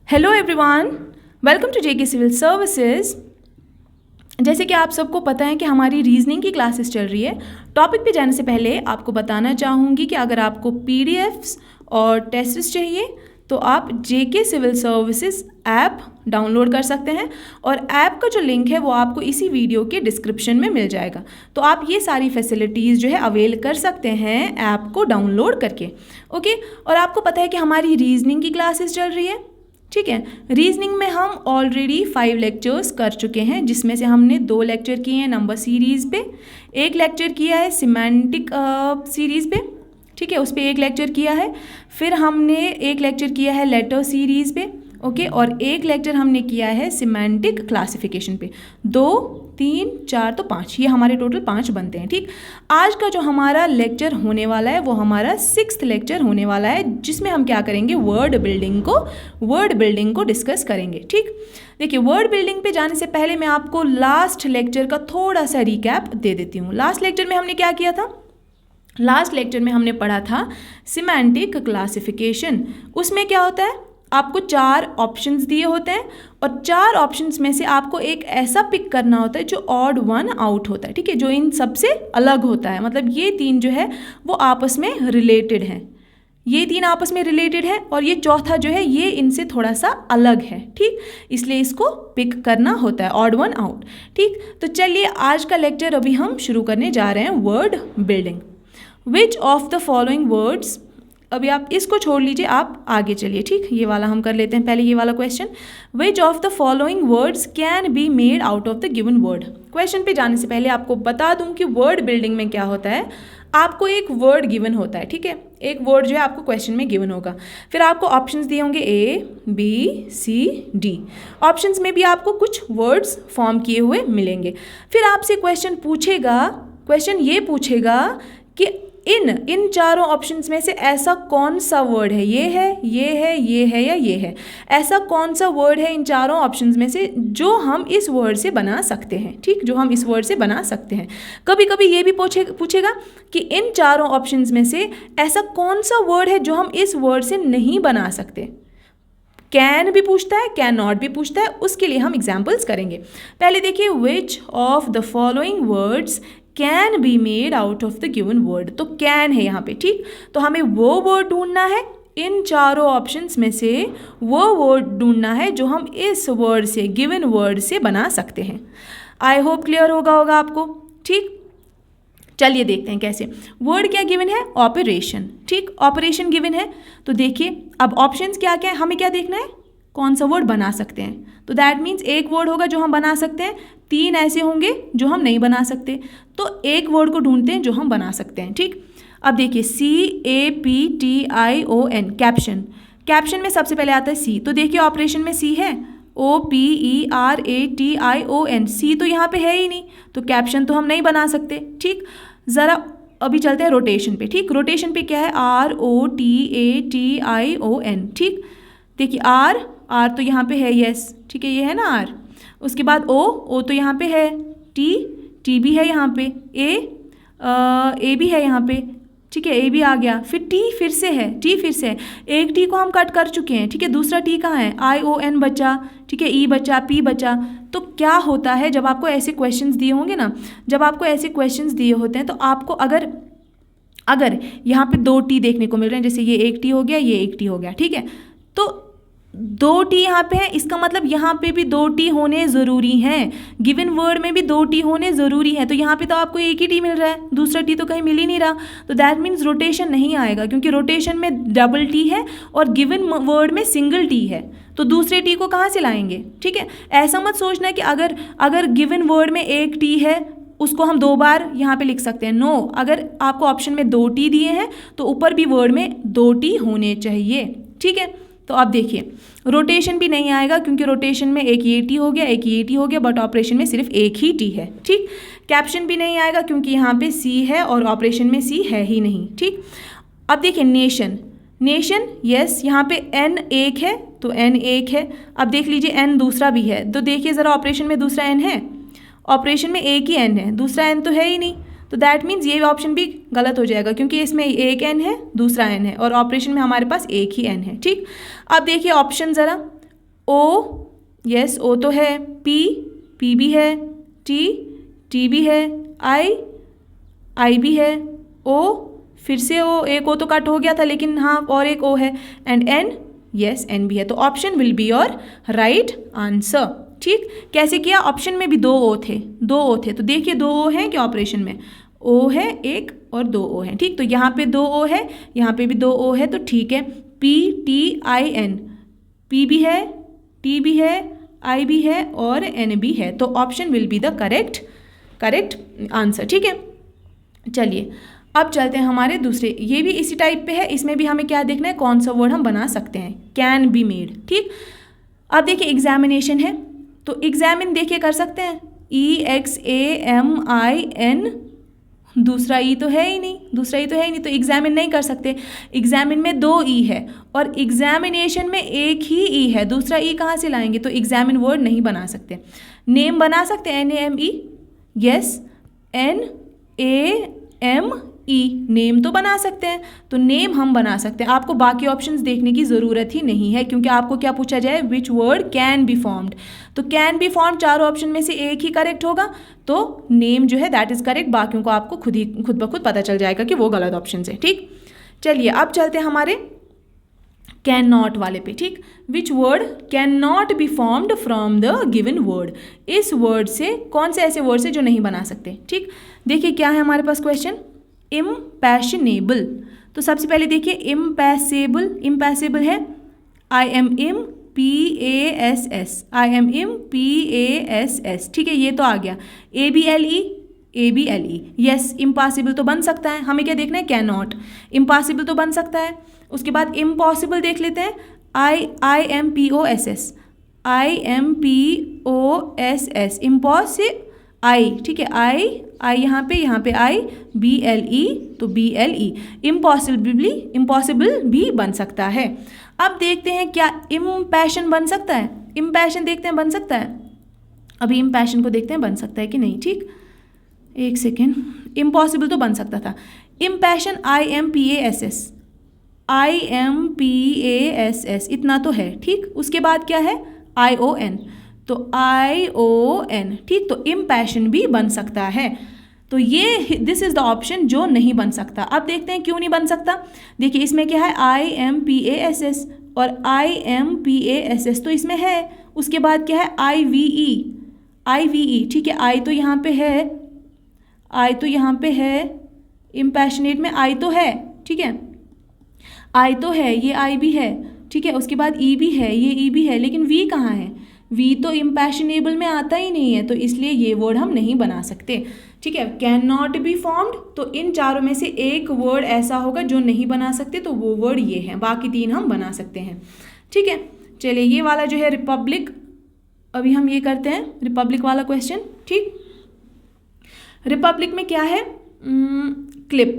Hello everyone, welcome to JK civil services. जैसे कि आप सबको पता है कि हमारी रीजनिंग की क्लासेस चल रही है। टॉपिक पे जाने से पहले आपको बताना चाहूँगी कि अगर आपको पीडीएफ्स और टेस्ट्स चाहिए तो आप जेके सिविल सर्विसेज ऐप डाउनलोड कर सकते हैं और ऐप का जो लिंक है वो आपको इसी वीडियो के डिस्क्रिप्शन में मिल जाएगा। तो आप ये सारी फैसिलिटीज़ जो है अवेल कर सकते हैं ऐप को डाउनलोड करके। ओके, और आपको पता है कि हमारी रीजनिंग की क्लासेस चल रही है। ठीक है, रीजनिंग में हम ऑलरेडी 5 लेक्चर्स कर चुके हैं, जिसमें से हमने 2 लेक्चर किए हैं नंबर सीरीज़ पे, 1 लेक्चर किया है सिमेंटिक सीरीज़ पे। ठीक है, उस पर 1 लेक्चर किया है। फिर हमने 1 लेक्चर किया है लेटर सीरीज़ पे। ओके, और 1 लेक्चर हमने किया है सिमेंटिक क्लासिफिकेशन पे। 2, 3, 4 तो 5, ये हमारे टोटल 5 बनते हैं। ठीक, आज का जो हमारा लेक्चर होने वाला है वो हमारा 6th लेक्चर होने वाला है, जिसमें हम क्या करेंगे, वर्ड बिल्डिंग को डिस्कस करेंगे। ठीक, देखिए वर्ड बिल्डिंग पे जाने से पहले मैं आपको लास्ट लेक्चर का थोड़ा सा रिकैप दे देती हूँ। लास्ट लेक्चर में हमने क्या किया था? लास्ट लेक्चर में हमने पढ़ा था सिमेंटिक क्लासिफिकेशन। उसमें क्या होता है, आपको 4 ऑप्शंस दिए होते हैं और 4 ऑप्शंस में से आपको एक ऐसा पिक करना होता है जो ऑड 1 आउट होता है। ठीक है, जो इन सबसे अलग होता है, मतलब ये 3 जो है वो आपस में रिलेटेड हैं, ये 3 आपस में रिलेटेड है और ये चौथा जो है ये इनसे थोड़ा सा अलग है। ठीक, इसलिए इसको पिक करना होता है, ऑड 1 आउट। ठीक, तो चलिए आज का लेक्चर अभी हम शुरू करने जा रहे हैं, word building. Which of the following words, अभी आप इसको छोड़ लीजिए, आप आगे चलिए। ठीक, ये वाला हम कर लेते हैं पहले, ये वाला question. Which of the following words can be made out of the given word. Question पे जाने से पहले आपको बता दूं कि वर्ड बिल्डिंग में क्या होता है। आपको एक वर्ड गिवन होता है, ठीक है, एक वर्ड जो है आपको क्वेश्चन में गिवन होगा। फिर आपको ऑप्शंस दिए होंगे A, B, C, D। Options में भी आपको कुछ वर्ड्स फॉर्म किए हुए मिलेंगे। फिर आपसे क्वेश्चन ये पूछेगा कि इन चारों ऑप्शंस में से ऐसा कौन सा वर्ड है, ये है, ये है, ये है या ये है, ऐसा कौन सा वर्ड है इन चारों ऑप्शंस में से जो हम इस वर्ड से बना सकते हैं। ठीक, जो हम इस वर्ड से बना सकते हैं। कभी कभी ये भी पूछेगा कि इन चारों ऑप्शंस में से ऐसा कौन सा वर्ड है जो हम इस वर्ड से नहीं बना सकते। कैन भी पूछता है, कैन नॉट भी पूछता है, उसके लिए हम एग्जाम्पल्स करेंगे। पहले देखिए, which of the following words can be made out of the given word. तो कैन है यहाँ पे। ठीक, तो हमें वो वर्ड ढूंढना है, इन चारों ऑप्शंस में से वो वर्ड ढूंढना है जो हम इस वर्ड से, गिवन वर्ड से बना सकते हैं। आई होप क्लियर होगा आपको। ठीक, चलिए देखते हैं कैसे। वर्ड क्या गिवन है, ऑपरेशन। ठीक, ऑपरेशन गिवन है। तो देखिए अब ऑप्शंस क्या क्या है, हमें क्या देखना है, कौन सा वर्ड बना सकते हैं। तो दैट मीन्स एक वर्ड होगा जो हम बना सकते हैं, 3 ऐसे होंगे जो हम नहीं बना सकते। तो एक वर्ड को ढूंढते हैं जो हम बना सकते हैं। ठीक, अब देखिए CAPTION, कैप्शन। कैप्शन में सबसे पहले आता है C। तो देखिए ऑपरेशन में C है, OPERATION। C तो यहाँ पे है ही नहीं, तो कैप्शन तो हम नहीं बना सकते। ठीक, ज़रा अभी चलते हैं रोटेशन पे। ठीक, रोटेशन पे क्या है, ROTATION। ठीक, देखिए R तो यहाँ पे है, यस, ठीक है, ये है ना R। उसके बाद O तो यहाँ पे है, T भी है यहाँ पे, A भी है यहाँ पे। ठीक है, A भी आ गया। फिर T फिर से है, एक T को हम कट कर चुके हैं। ठीक है, दूसरा T कहाँ है, ION बचा। ठीक है, E बचा, P बचा। तो क्या होता है जब आपको ऐसे क्वेश्चंस दिए होंगे ना, जब आपको ऐसे क्वेश्चंस दिए होते हैं तो आपको अगर यहाँ पे 2 T देखने को मिल रहे हैं, जैसे ये 1 T हो गया, ये 1 T हो गया। ठीक है, तो 2 T यहाँ पे है, इसका मतलब यहाँ पे भी 2 T होने ज़रूरी हैं। गिवन वर्ड में भी 2 T होने ज़रूरी है। तो यहाँ पे तो आपको एक ही T मिल रहा है, दूसरा T तो कहीं मिल ही नहीं रहा। तो दैट मीन्स रोटेशन नहीं आएगा, क्योंकि रोटेशन में डबल T है और गिवन वर्ड में सिंगल T है। तो दूसरे T को कहाँ से लाएंगे। ठीक है, ऐसा मत सोचना कि अगर गिवन वर्ड में एक T है उसको हम 2 बार यहाँ पे लिख सकते हैं। नो, अगर आपको ऑप्शन में 2 T दिए हैं तो ऊपर भी वर्ड में 2 T होने चाहिए। ठीक है, तो अब देखिए रोटेशन भी नहीं आएगा, क्योंकि रोटेशन में एक ये T हो गया, एक ये T हो गया, बट ऑपरेशन में सिर्फ एक ही T है। ठीक, कैप्शन भी नहीं आएगा क्योंकि यहाँ पे C है और ऑपरेशन में C है ही नहीं। ठीक, अब देखिए नेशन, यस, यहाँ पे N एक है तो N एक है। अब देख लीजिए N दूसरा भी है, तो देखिए ज़रा ऑपरेशन में दूसरा N है, ऑपरेशन में एक ही N है, दूसरा N तो है ही नहीं। तो दैट मीन्स ये ऑप्शन भी गलत हो जाएगा, क्योंकि इसमें एक n है, दूसरा n है, और ऑपरेशन में हमारे पास एक ही n है। ठीक, अब देखिए ऑप्शन ज़रा, ओ, यस ओ तो है, पी भी है, टी भी है, आई भी है, ओ फिर से ओ, एक ओ तो कट हो गया था लेकिन हाँ और एक ओ है, एंड एन, यस एन भी है। तो option will be your right answer. ठीक, कैसे किया? ऑप्शन में भी दो ओ थे, तो देखिए दो ओ हैं क्या ऑपरेशन में, ओ है एक और दो ओ है। ठीक, तो यहाँ पे दो ओ है, यहाँ पे भी दो ओ है, तो ठीक है, PTIN, पी भी है, टी भी है, आई भी है और एन भी है। तो option will be the correct answer. ठीक है, चलिए अब चलते हैं हमारे दूसरे, ये भी इसी टाइप पे है, इसमें भी हमें क्या देखना है, कौन सा वर्ड हम बना सकते हैं, कैन बी मेड। ठीक, अब देखिए एग्जामिनेशन है, तो एग्जामिन देखिए कर सकते हैं, EXAMIN, दूसरा ई तो है ही नहीं, तो एग्जामिन नहीं कर सकते। एग्जामिन में दो ई है और एग्जामिनेशन में एक ही ई है, दूसरा ई कहाँ से लाएंगे, तो एग्जामिन वर्ड नहीं बना सकते। नेम बना सकते हैं, NAME, यस NAME, नेम तो बना सकते हैं, तो नेम हम बना सकते हैं। आपको बाकी ऑप्शंस देखने की ज़रूरत ही नहीं है, क्योंकि आपको क्या पूछा जाए, which word can be formed, तो कैन बी फॉर्म्ड चारों ऑप्शन में से एक ही करेक्ट होगा, तो नेम जो है दैट इज़ करेक्ट, बाकियों को आपको खुद ब खुद पता चल जाएगा कि वो गलत ऑप्शन है। ठीक, चलिए अब चलते हैं हमारे कैन नॉट वाले पे। ठीक, which word can not be formed from the given word, इस वर्ड से कौन से ऐसे वर्ड से जो नहीं बना सकते। ठीक, देखिए क्या है हमारे पास क्वेश्चन, इम्पैशनेबल, तो सबसे पहले देखिए इम्पैसेबल है, IMPASS, ठीक है, ये तो आ गया। ABLE, यस इम्पॉसिबल तो बन सकता है, हमें क्या देखना है, कैन नॉट, इम्पॉसिबल तो बन सकता है। उसके बाद इम्पॉसिबल देख लेते हैं, IMPOSS, इम्पॉसिबल, आई, ठीक है, आई यहाँ पे आई, BLE, तो BLE, इम्पॉसिबल भी बन सकता है। अब देखते हैं क्या इम्पैशन बन सकता है, इम्पैशन देखते हैं बन सकता है, अभी इम्पैशन को देखते हैं बन सकता है कि नहीं। ठीक, एक सेकेंड, इम्पॉसिबल तो बन सकता था, इम्पैशन IMPASS, इतना तो है। ठीक, उसके बाद क्या है, ION, तो ION, ठीक, तो इम्पैशन भी बन सकता है। तो ये दिस इज द ऑप्शन जो नहीं बन सकता। अब देखते हैं क्यों नहीं बन सकता। देखिए इसमें क्या है, IMPASS और IMPASS तो इसमें है, उसके बाद क्या है, IVE, ठीक है, आई तो यहाँ पे है, इम्पैशनेट में आई तो है, ठीक है, आई तो है, ये आई भी है, ठीक है, उसके बाद ई भी है, ये ई भी है, लेकिन वी कहाँ है, वी तो इम्पैशनेबल में आता ही नहीं है, तो इसलिए ये वर्ड हम नहीं बना सकते। ठीक है, कैन नॉट बी फॉर्म्ड, तो इन चारों में से एक वर्ड ऐसा होगा जो नहीं बना सकते, तो वो वर्ड ये है, बाकी तीन हम बना सकते हैं। ठीक है, चलिए ये वाला जो है रिपब्लिक, अभी हम ये करते हैं रिपब्लिक वाला क्वेश्चन। ठीक, रिपब्लिक में क्या है, क्लिप,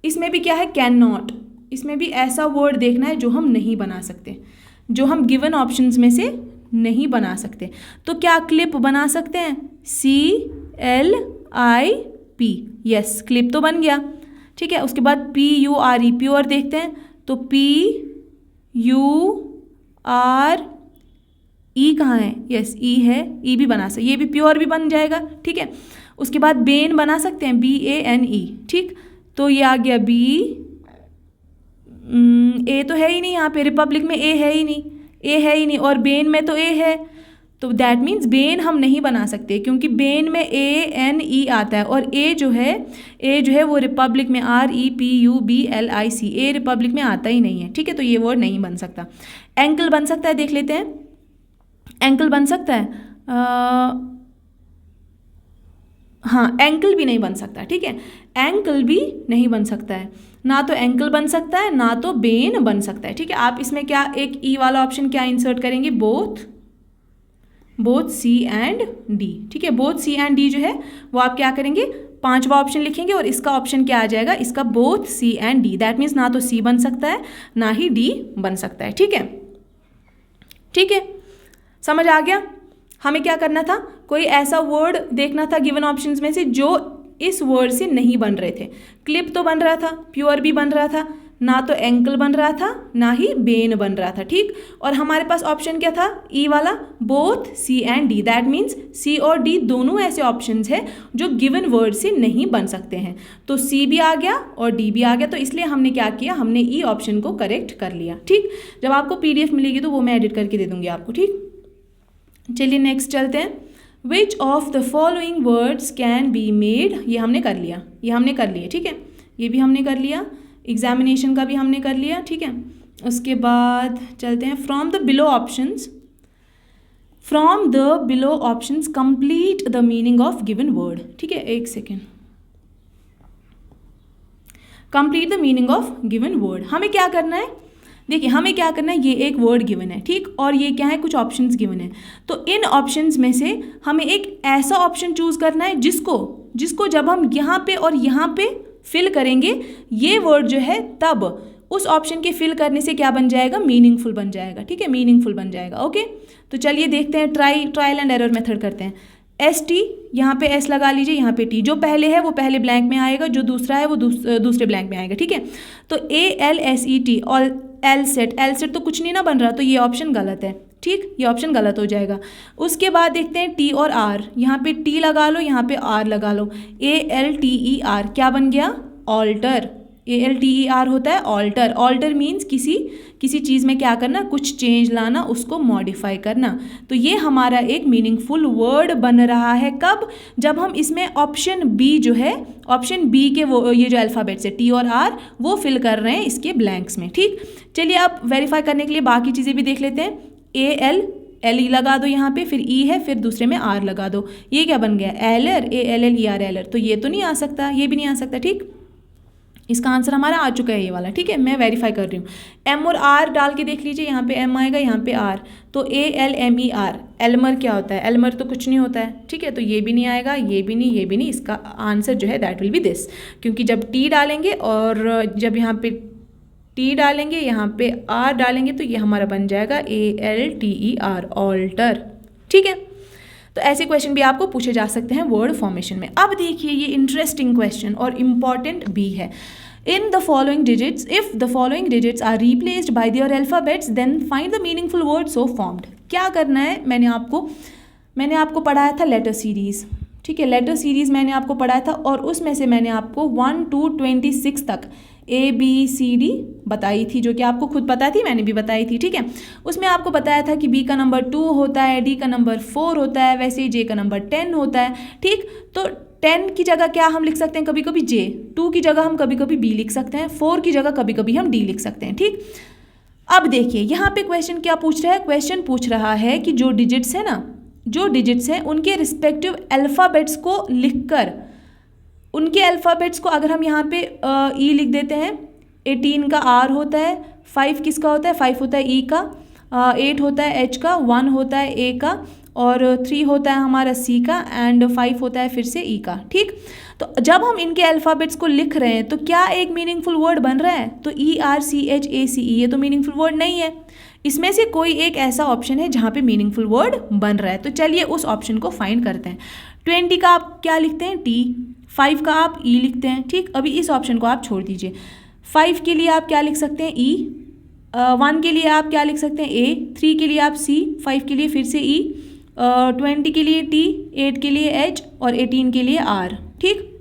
इसमें भी क्या है, कैन नॉट, इसमें भी ऐसा वर्ड देखना है जो हम नहीं बना सकते, जो हम गिवन ऑप्शंस में से नहीं बना सकते। तो क्या क्लिप बना सकते हैं, CLIP, यस क्लिप तो बन गया। ठीक है, उसके बाद PURE, प्योर देखते हैं, तो PURE कहाँ है, यस ई है, ई भी बना सकते, ये भी प्योर भी बन जाएगा। ठीक है, उसके बाद बेन बना सकते हैं, BANE, ठीक, तो ये आ गया ए तो है ही नहीं यहाँ पे, रिपब्लिक में ए है ही नहीं, और बेन में तो ए है, तो दैट मीन्स बेन हम नहीं बना सकते, क्योंकि बेन में ANE आता है, और ए जो है वो रिपब्लिक में REPUBLIC, ए रिपब्लिक में आता ही नहीं है। ठीक है, तो ये वर्ड नहीं बन सकता। एंकल बन सकता है, देख लेते हैं, एंकल बन सकता है, हाँ एंकल भी नहीं बन सकता। ठीक है, एंकल भी नहीं बन सकता है, ना तो एंकल बन सकता है ना तो बेन बन सकता है। ठीक है, आप इसमें क्या एक ई वाला ऑप्शन क्या इंसर्ट करेंगे, बोथ C एंड D। ठीक है, बोथ C एंड D जो है वो आप क्या करेंगे, पांचवा ऑप्शन लिखेंगे, और इसका ऑप्शन क्या आ जाएगा, इसका both C and D, that means ना तो C बन सकता है ना ही D बन सकता है। ठीक है, समझ आ गया। हमें क्या करना था, कोई ऐसा वर्ड देखना था गिवन ऑप्शंस में से जो इस वर्ड से नहीं बन रहे थे। क्लिप तो बन रहा था, प्योर भी बन रहा था, ना तो एंकल बन रहा था ना ही बेन बन रहा था, ठीक। और हमारे पास ऑप्शन क्या था, ई वाला, both C and D. That means C और डी दोनों ऐसे ऑप्शंस हैं जो गिवन वर्ड से नहीं बन सकते हैं। तो सी भी आ गया और डी भी आ गया, तो इसलिए हमने क्या किया, हमने ई ऑप्शन को करेक्ट कर लिया, ठीक। जब आपको पीडीएफ मिलेगी तो वो मैं एडिट करके दे दूंगी आपको, ठीक। चलिए नेक्स्ट चलते हैं। Which of the following words can be made, ये हमने कर लिया, ये हमने कर लिया, ठीक है, ये भी हमने कर लिया, एग्जामिनेशन का भी हमने कर लिया, ठीक है। उसके बाद चलते हैं from the below options, from the below options complete the meaning of given word, ठीक है। एक second, complete the meaning of given word. हमें क्या करना है, देखिए हमें क्या करना है, ये एक वर्ड गिवन है, ठीक, और ये क्या है, कुछ ऑप्शंस गिवन है। तो इन ऑप्शंस में से हमें एक ऐसा ऑप्शन चूज करना है जिसको जब हम यहाँ पे और यहाँ पे फिल करेंगे, ये वर्ड जो है, तब उस ऑप्शन के फिल करने से क्या बन जाएगा, मीनिंगफुल बन जाएगा, ठीक है, मीनिंगफुल बन जाएगा। ओके, तो चलिए देखते हैं, ट्रायल एंड एरर मेथड करते हैं। एस टी, यहाँ पे एस लगा लीजिए, यहाँ पे टी, जो पहले है वो पहले ब्लैंक में आएगा, जो दूसरा है वो दूसरे ब्लैंक में आएगा, ठीक है। तो A L S E T और एल सेट तो कुछ नहीं ना बन रहा, तो ये ऑप्शन गलत है, ठीक, ये ऑप्शन गलत हो जाएगा। उसके बाद देखते हैं टी और आर, यहाँ पे टी लगा लो, यहाँ पे आर लगा लो, A L T E R क्या बन गया, alter. A L T E R होता है ऑल्टर। ऑल्टर मीन्स किसी चीज़ में क्या करना, कुछ चेंज लाना, उसको मॉडिफाई करना। तो ये हमारा एक मीनिंगफुल वर्ड बन रहा है कब, जब हम इसमें ऑप्शन बी जो है, ऑप्शन बी के वो ये जो अल्फ़ाबेट्स है टी और आर, वो फिल कर रहे हैं इसके ब्लैंक्स में, ठीक। चलिए अब वेरीफाई करने के लिए बाकी चीज़ें भी देख लेते हैं। ए एल ई लगा दो यहाँ पे, फिर ई है, फिर दूसरे में आर लगा दो, ये क्या बन गया, aller, A L L E R, aller. तो ये तो नहीं आ सकता, ये भी नहीं आ सकता, ठीक। इसका आंसर हमारा आ चुका है ये वाला, ठीक है, मैं वेरीफाई कर रही हूँ। एम और आर डाल के देख लीजिए, यहाँ पे एम आएगा, यहाँ पे आर, तो A L M E R, elmer क्या होता है, एल्मर तो कुछ नहीं होता है, ठीक है। तो ये भी नहीं आएगा, ये भी नहीं, ये भी नहीं, इसका आंसर जो है दैट विल बी दिस, क्योंकि जब टी डालेंगे और जब यहाँ पे टी डालेंगे, यहाँ पे आर डालेंगे, तो ये हमारा बन जाएगा A L T E R, alter, ठीक है। तो ऐसे क्वेश्चन भी आपको पूछे जा सकते हैं वर्ड फॉर्मेशन में। अब देखिए ये इंटरेस्टिंग क्वेश्चन और इम्पॉर्टेंट भी है। In the following digits, if the following digits are replaced by their alphabets, then find the meaningful word so formed. क्या करना है, मैंने आपको पढ़ाया था लेटर सीरीज, ठीक है, लेटर सीरीज मैंने आपको पढ़ाया था, और उसमें से मैंने आपको 1 to 26 तक ABCD बताई थी, जो कि आपको खुद पता थी, मैंने भी बताई थी, ठीक है। उसमें आपको बताया था कि B का नंबर 2 होता है, D का नंबर 4 होता है, वैसे ही J का नंबर 10 होता है, ठीक। तो 10 की जगह क्या हम लिख सकते हैं, कभी कभी J, 2 की जगह हम कभी कभी B लिख सकते हैं, 4 की जगह कभी कभी हम D लिख सकते हैं, ठीक। अब देखिए यहाँ पे क्वेश्चन क्या पूछ रहा है, क्वेश्चन पूछ रहा है कि जो डिजिट्स है ना, जो डिजिट्स हैं उनके रिस्पेक्टिव अल्फ़ाबेट्स को लिखकर, उनके अल्फ़ाबेट्स को अगर हम यहाँ पे ई लिख देते हैं, 18 का आर होता है, 5 किसका होता है, 5 होता है ई का, 8 होता है एच का, 1 होता है ए का, और 3 होता है हमारा सी का, एंड 5 होता है फिर से ई का, ठीक। तो जब हम इनके अल्फ़ाबेट्स को लिख रहे हैं तो क्या एक मीनिंगफुल वर्ड बन रहा है, तो ERCHACE, ये तो मीनिंगफुल वर्ड नहीं है। इसमें से कोई एक ऐसा ऑप्शन है जहाँ पे मीनिंगफुल वर्ड बन रहा है, तो चलिए उस ऑप्शन को फाइंड करते हैं। 20 का आप क्या लिखते हैं, टी, 5 का आप ई लिखते हैं, ठीक। अभी इस ऑप्शन को आप छोड़ दीजिए। 5 के लिए आप क्या लिख सकते हैं, ई, 1 के लिए आप क्या लिख सकते हैं, ए, 3 के लिए आप सी, 5 के लिए फिर से ई, 20 के लिए टी, 8 के लिए एच, और 18 के लिए आर, ठीक।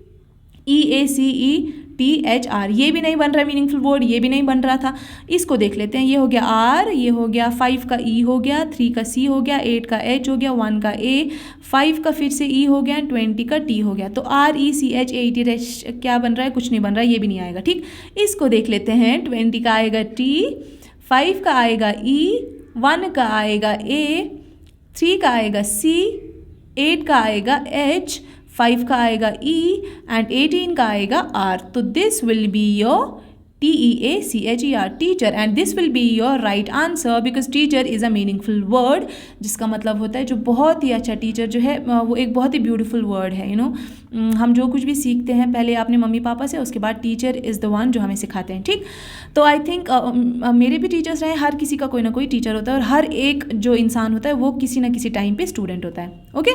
EACETHR, ये भी नहीं बन रहा मीनिंगफुल वर्ड, ये भी नहीं बन रहा था। इसको देख लेते हैं, ये हो गया आर, ये हो गया 5 का ई हो गया, 3 का सी हो गया, 8 का एच हो गया, 1 का ए, 5 का फिर से ई हो गया, 20 का टी हो गया। तो RECHATH क्या बन रहा है, कुछ नहीं बन रहा, ये भी नहीं आएगा, ठीक। इसको देख लेते हैं, 20 का आएगा टी, 5 का आएगा ई, 1 का आएगा ए, 3 का आएगा सी, 8 का आएगा एच, 5 का आएगा ई, एंड 18 का आएगा आर। तो this will be your TEACHER, teacher, and this will be your right answer, because teacher is a meaningful word, जिसका मतलब होता है जो बहुत ही अच्छा, टीचर जो है वो एक बहुत ही ब्यूटीफुल वर्ड है, हम जो कुछ भी सीखते हैं पहले अपने मम्मी पापा से, उसके बाद टीचर इज़ द वन जो हमें सिखाते हैं, ठीक। तो आई थिंक मेरे भी टीचर्स रहे, हर किसी का कोई ना कोई टीचर होता है, और हर एक जो इंसान होता है वो किसी ना किसी टाइम पे स्टूडेंट होता है, ओके।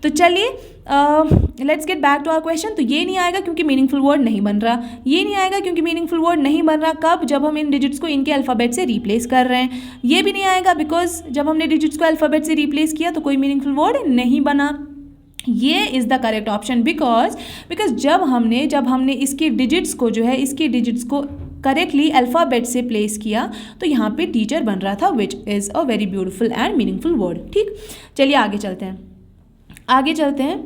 तो चलिए let's get back to our question. तो ये नहीं आएगा क्योंकि मीनिंगफुल वर्ड नहीं बन रहा, ये नहीं आएगा क्योंकि मीनिंगफुल वर्ड नहीं बन रहा। कब? जब हम इन डिजिट्स को इनके अल्फ़ाबेट से रिप्लेस कर रहे हैं। ये भी नहीं आएगा बिकॉज जब हमने डिजिट्स को अल्फ़ाबेट से रिप्लेस किया तो कोई मीनिंगफुल वर्ड नहीं बना। ये is the correct option because जब हमने इसकी डिजिट्स को जो है इसकी डिजिट्स को करेक्टली अल्फ़ाबेट से प्लेस किया तो यहाँ पे टीचर बन रहा था, which is a very beautiful and meaningful word. ठीक, चलिए आगे चलते हैं।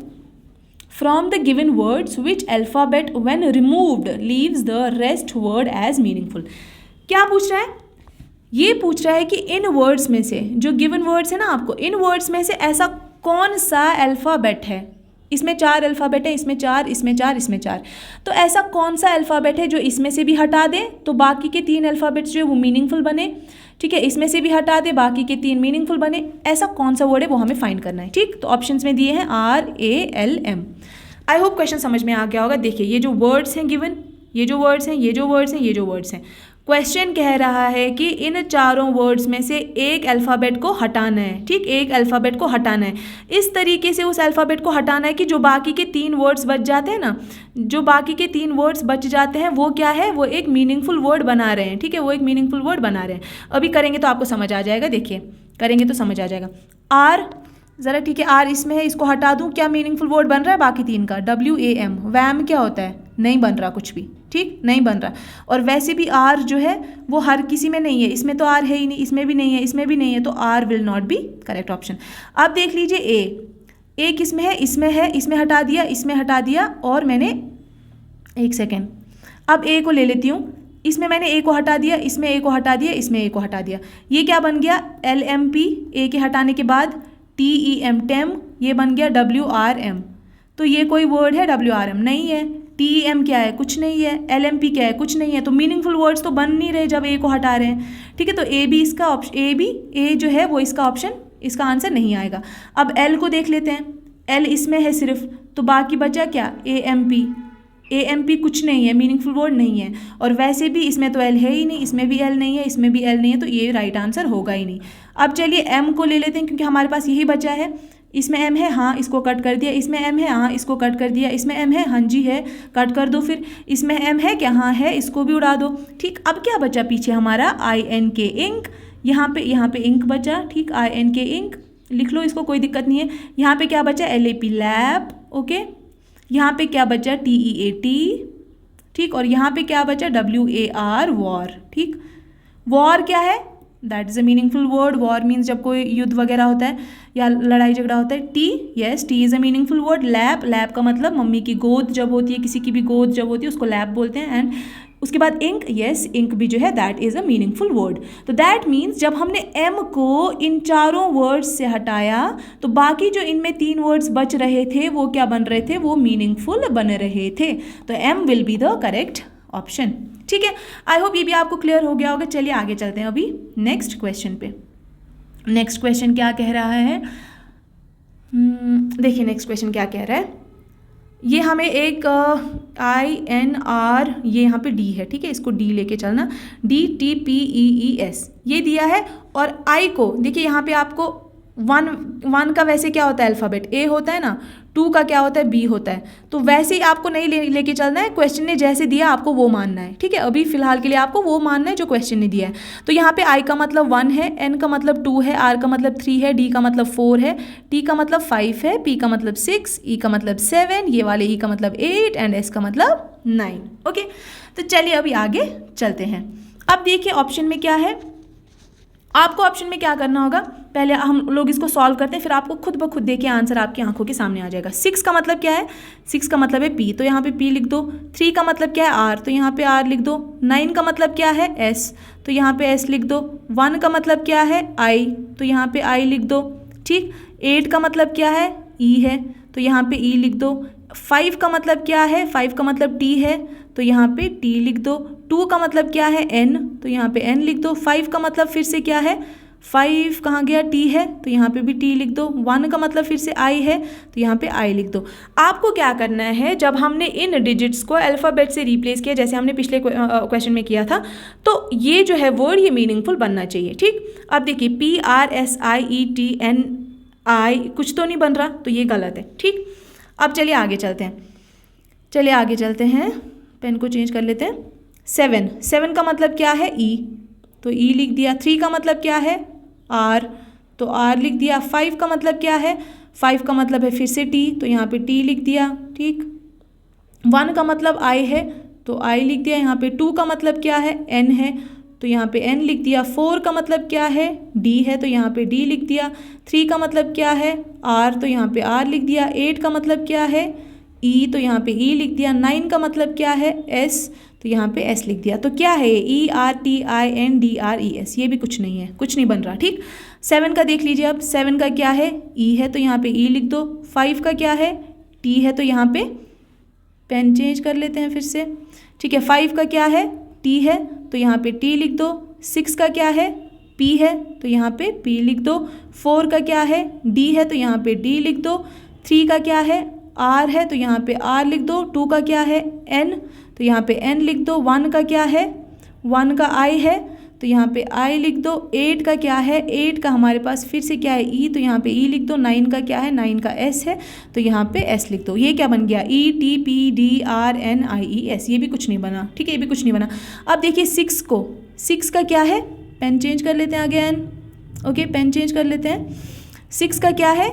From the given words which alphabet when removed leaves the rest word as meaningful. क्या पूछ रहा है? ये पूछ रहा है कि इन वर्ड्स में से, जो गिवन वर्ड्स है ना आपको, इन वर्ड्स में से ऐसा कौन सा अल्फ़ाबेट है, इसमें 4 अल्फ़ाबेट है, इसमें 4, इसमें 4, इसमें 4, तो ऐसा कौन सा अल्फ़ाबेट है जो इसमें से भी हटा दें तो बाकी के 3 अल्फ़ाबेट्स जो है वो मीनिंगफुल बने। ठीक है, इसमें से भी हटा दे बाकी के 3 मीनिंगफुल बने। ऐसा कौन सा वर्ड है वो हमें फाइंड करना है। ठीक, तो ऑप्शंस में दिए हैं RALM। आई होप क्वेश्चन समझ में आ गया होगा। देखिए ये जो वर्ड्स हैं गिवन, ये जो वर्ड्स हैं, क्वेश्चन कह रहा है कि इन चारों वर्ड्स में से एक अल्फ़ाबेट को हटाना है। ठीक, एक अल्फ़ाबेट को हटाना है। इस तरीके से उस अल्फ़ाबेट को हटाना है कि जो बाकी के 3 वर्ड्स बच जाते हैं ना, जो बाकी के 3 वर्ड्स बच जाते हैं वो क्या है, वो एक मीनिंगफुल वर्ड बना रहे हैं। ठीक है, वो एक मीनिंगफुल वर्ड बना रहे हैं। अभी करेंगे तो आपको समझ आ जाएगा। देखिए करेंगे तो समझ आ जाएगा। आर ज़रा, ठीक है, आर इसमें है, इसको हटा दूँ, क्या मीनिंगफुल वर्ड बन रहा है बाकी 3 का? WAM। वैम क्या होता है? नहीं बन रहा कुछ भी। ठीक, नहीं बन रहा। और वैसे भी आर जो है वो हर किसी में नहीं है, इसमें तो आर है ही नहीं, इसमें भी नहीं है, इसमें भी नहीं है, तो R will not be correct option. अब देख लीजिए ए किसमें है? इसमें है, इसमें हटा दिया, इसमें हटा दिया, और मैंने एक सेकेंड, अब ए को ले लेती हूँ। इसमें मैंने ए को हटा दिया, इसमें ए को हटा दिया, इसमें ए को हटा दिया। ये क्या बन गया? LMP। ए के हटाने के बाद TEM, टेम, ये बन गया WRM। तो ये कोई वर्ड है? WRM नहीं है। TEM क्या है? कुछ नहीं है। LMP क्या है? कुछ नहीं है। तो मीनिंगफुल वर्ड्स तो बन नहीं रहे जब ए को हटा रहे हैं। ठीक है, तो ए भी इसका ऑप्शन, ए जो है वो इसका ऑप्शन, इसका आंसर नहीं आएगा। अब एल को देख लेते हैं। एल इसमें है सिर्फ, तो बाकी बचा क्या? AMP कुछ नहीं है, मीनिंगफुल वर्ड नहीं है। और वैसे भी इसमें तो एल है ही नहीं, इसमें भी एल नहीं है, इसमें भी एल नहीं है, तो ये राइट आंसर होगा ही नहीं। अब चलिए एम को ले लेते हैं क्योंकि हमारे पास यही बचा है। इसमें एम है, हाँ इसको कट कर दिया। इसमें एम है, हाँ इसको कट कर दिया। इसमें एम है, हाँ जी है, कट कर दो। फिर इसमें एम है क्या? हाँ है, इसको भी उड़ा दो। ठीक, अब क्या बचा पीछे हमारा? INK ink. यहाँ पे इंक बचा। ठीक, INK इंक लिख लो, इसको कोई दिक्कत नहीं है। यहाँ पे क्या बचा? LAP lab. ओके, यहाँ पे क्या बचा? TEAT। ठीक, और यहाँ पे क्या बचा? WAR war. ठीक, वॉर क्या है? That is a meaningful word. War means जब कोई युद्ध वगैरह होता है या लड़ाई झगड़ा होता है। T is a meaningful word. Lab का मतलब मम्मी की गोद जब होती है, किसी की भी गोद जब होती है उसको लैब बोलते हैं। एंड उसके बाद इंक, इंक भी जो है that is a meaningful word. तो दैट मीन्स जब हमने एम को इन चारों वर्ड्स से हटाया तो बाकी जो इनमें 3 वर्ड्स बच रहे थे वो क्या बन रहे थे? वो मीनिंगफुल बन रहे थे। तो M will be the correct option. ठीक है, आई होप ये भी आपको क्लियर हो गया होगा। चलिए आगे चलते हैं अभी नेक्स्ट क्वेश्चन पे। नेक्स्ट क्वेश्चन क्या कह रहा है? देखिए नेक्स्ट क्वेश्चन क्या कह रहा है। ये हमें एक INR, ये यहाँ पे D है। ठीक है, इसको D लेके चलना। DTPEES ये दिया है। और I को देखिए, यहाँ पे आपको 1 का वैसे क्या होता है? अल्फ़ाबेट A होता है ना। 2 का क्या होता है? B होता है। तो वैसे ही आपको नहीं लेके चलना है, क्वेश्चन ने जैसे दिया आपको वो मानना है। ठीक है, अभी फिलहाल के लिए आपको वो मानना है जो क्वेश्चन ने दिया है। तो यहाँ पे I का मतलब 1 है, N का मतलब 2 है, R का मतलब 3 है, D का मतलब 4 है, T का मतलब 5 है, P का मतलब 6, E का मतलब 7, ये वाले E का मतलब 8 एंड S का मतलब 9। ओके, तो चलिए अभी आगे चलते हैं। अब देखिए ऑप्शन में क्या है। आपको ऑप्शन में क्या करना होगा, पहले हम लोग इसको सॉल्व करते हैं, फिर आपको खुद ब खुद देखिए आंसर आपकी आंखों के सामने आ जाएगा। 6 का मतलब क्या है? 6 का मतलब है P, तो यहाँ पे P लिख दो। 3 का मतलब क्या है? R, तो यहाँ पे R लिख दो। 9 का मतलब क्या है? S, तो यहाँ पे S लिख दो। 1 का मतलब क्या है? I, तो यहाँ पे I लिख दो। ठीक, 8 का मतलब क्या है? E है, तो यहाँ पे E लिख दो। 5 का मतलब क्या है? 5 का मतलब T है, तो यहाँ पे T लिख दो। 2 का मतलब क्या है? N, तो यहाँ पे N लिख दो। 5 का मतलब फिर से क्या है? 5 कहाँ गया? T है, तो यहाँ पे भी T लिख दो। 1 का मतलब फिर से I है, तो यहाँ पे I लिख दो। आपको क्या करना है, जब हमने इन डिजिट्स को अल्फ़ाबेट से रिप्लेस किया जैसे हमने पिछले क्वेश्चन में किया था, तो ये जो है वर्ड ये मीनिंगफुल बनना चाहिए। ठीक, अब देखिए PRSIETNI कुछ तो नहीं बन रहा, तो ये गलत है। ठीक, अब चलिए आगे चलते हैं, पेन को चेंज कर लेते हैं। 7 का मतलब क्या है? ई, तो ई लिख दिया। 3 का मतलब क्या है? आर, तो आर लिख दिया। 5 का मतलब क्या है? 5 का मतलब है फिर से टी, तो यहाँ पे टी लिख दिया। ठीक, 1 का मतलब आई है, तो आई लिख दिया। यहाँ पे 2 का मतलब क्या है? एन है, तो यहाँ पे एन लिख दिया। 4 का मतलब क्या है? डी है, तो यहाँ पे डी लिख दिया। 3 का मतलब क्या है? आर, तो यहाँ पे आर लिख दिया। 8 का मतलब क्या है? ई, तो यहाँ पे ई लिख दिया। 9 का मतलब क्या है? एस, तो यहाँ पे एस लिख दिया। तो क्या है ये? E R T I N D R E S, ये भी कुछ नहीं है, कुछ नहीं बन रहा। ठीक, 7 का देख लीजिए। अब 7 का क्या है? ई है, तो यहाँ पे ई लिख दो। 5 का क्या है? टी है, तो यहाँ पे पेन चेंज कर लेते हैं फिर से। ठीक है, 5 का क्या है? टी है, तो यहाँ पे टी लिख दो। 6 का क्या है? पी है, तो यहाँ पे पी लिख दो। 4 का क्या है? डी है, तो यहाँ पे डी लिख दो। 3 का क्या है? आर है, तो यहाँ पे आर लिख दो। 2 का क्या है? एन, तो यहाँ पे एन लिख दो। 1 का क्या है? 1 का आई है, तो यहाँ पे आई लिख दो। 8 का क्या है? 8 का हमारे पास फिर से क्या है? ई, तो यहाँ पे ई लिख दो। 9 का क्या है? 9 का एस है, तो यहाँ पे एस लिख दो। ये क्या बन गया? E T P D R N I E S, ये भी कुछ नहीं बना। ठीक है, ये भी कुछ नहीं बना। अब देखिए 6 का क्या है? पेन चेंज कर लेते हैं अगेन। ओके, पेन चेंज कर लेते हैं। 6 का क्या है?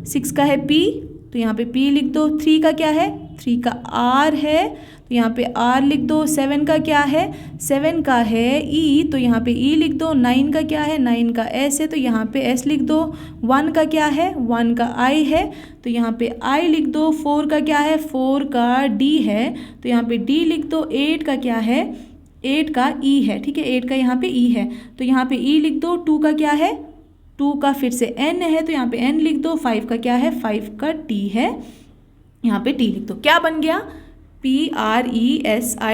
6 का है पी, तो यहाँ पे पी लिख दो। 3 का क्या है? 3 का आर है, तो यहाँ पे आर लिख दो। 7 का क्या है? 7 का है ई, तो यहाँ पे ई लिख दो। 9 का क्या है? 9 का एस है, तो यहाँ पे एस लिख दो। 1 का क्या है? 1 का आई है, तो यहाँ पे आई लिख दो। 4 का क्या है? 4 का डी है, तो यहाँ पे डी लिख दो। 8 का क्या है? 8 का ई है। ठीक है, 8 का यहाँ पे ई है, तो यहाँ पे ई लिख दो। 2 का क्या है? 2 का फिर से एन है, तो यहाँ पे एन लिख दो। 5 का क्या है? 5 का टी है, यहाँ पे टी लिख दो। क्या बन गया? PRESIDENT,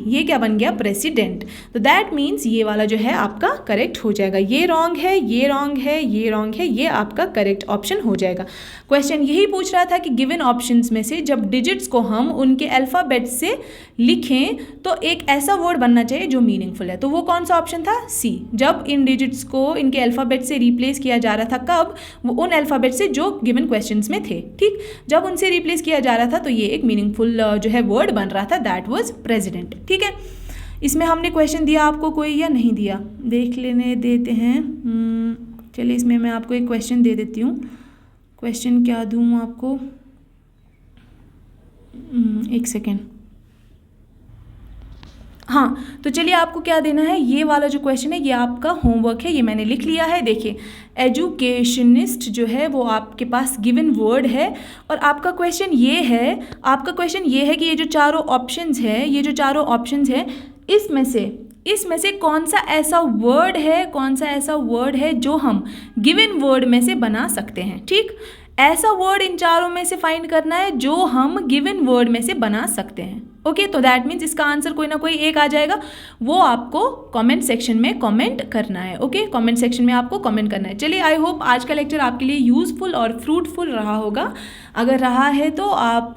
ये क्या बन गया? प्रेसिडेंट। तो दैट मीन्स ये वाला जो है आपका करेक्ट हो जाएगा। ये रॉन्ग है, ये रॉन्ग है, ये रॉन्ग है, ये आपका करेक्ट ऑप्शन हो जाएगा। क्वेश्चन यही पूछ रहा था कि गिवन ऑप्शंस में से जब डिजिट्स को हम उनके अल्फ़ाबेट से लिखें तो एक ऐसा वर्ड बनना चाहिए जो मीनिंगफुल है। तो वो कौन सा ऑप्शन था? सी। जब इन डिजिट्स को इनके अल्फ़ाबेट से रिप्लेस किया जा रहा था, कब? वो उन अल्फ़ाबेट से जो गिवन क्वेश्चंस में थे। ठीक, जब उनसे रिप्लेस किया जा रहा था तो ये एक मीनिंगफुल जो है वर्ड बन रहा था, दैट वाज प्रेसिडेंट। ठीक है, इसमें हमने क्वेश्चन दिया आपको कोई या नहीं दिया? देख लेने देते हैं। चलिए, इसमें मैं आपको एक क्वेश्चन दे देती हूँ। क्वेश्चन क्या दूँ आपको? एक सेकेंड। हाँ, तो चलिए आपको क्या देना है, ये वाला जो क्वेश्चन है ये आपका होमवर्क है, ये मैंने लिख लिया है। देखिए, एजुकेशनिस्ट जो है वो आपके पास गिवन वर्ड है और आपका क्वेश्चन ये है, कि ये जो चारों ऑप्शंस हैं, इसमें से कौन सा ऐसा वर्ड है जो हम गिवन वर्ड में से बना सकते हैं। ठीक, ऐसा वर्ड इन चारों में से फाइंड करना है जो हम गिवन वर्ड में से बना सकते हैं। ओके, तो दैट मीन्स इसका आंसर कोई ना कोई एक आ जाएगा, वो आपको कमेंट सेक्शन में कमेंट करना है। ओके, कमेंट सेक्शन में आपको कमेंट करना है। चलिए, आई होप आज का लेक्चर आपके लिए यूज़फुल और फ्रूटफुल रहा होगा। अगर रहा है तो आप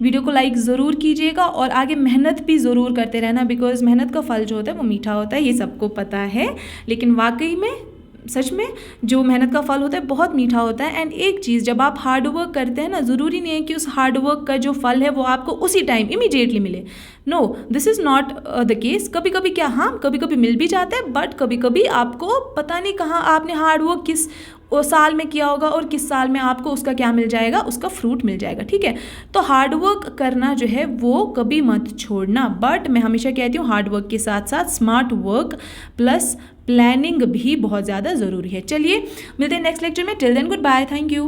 वीडियो को लाइक ज़रूर कीजिएगा और आगे मेहनत भी ज़रूर करते रहना, बिकॉज मेहनत का फल जो होता है वो मीठा होता है, ये सबको पता है। लेकिन वाकई में, सच में, जो मेहनत का फल होता है बहुत मीठा होता है। एंड एक चीज़, जब आप हार्ड वर्क करते हैं ना, ज़रूरी नहीं है कि उस हार्ड वर्क का जो फल है वो आपको उसी टाइम इमीडिएटली मिले। No, this is not the case. कभी कभी क्या, हाँ, कभी कभी मिल भी जाता है, बट कभी कभी आपको पता नहीं कहाँ आपने हार्ड वर्क किस साल में किया होगा और किस साल में आपको उसका क्या मिल जाएगा, उसका फ्रूट मिल जाएगा। ठीक है, तो हार्ड वर्क करना जो है वो कभी मत छोड़ना। बट मैं हमेशा कहती हूँ हार्ड वर्क के साथ साथ स्मार्ट वर्क प्लस प्लानिंग भी बहुत ज़्यादा ज़रूरी है। चलिए, मिलते हैं नेक्स्ट लेक्चर में। Till then, goodbye, thank you.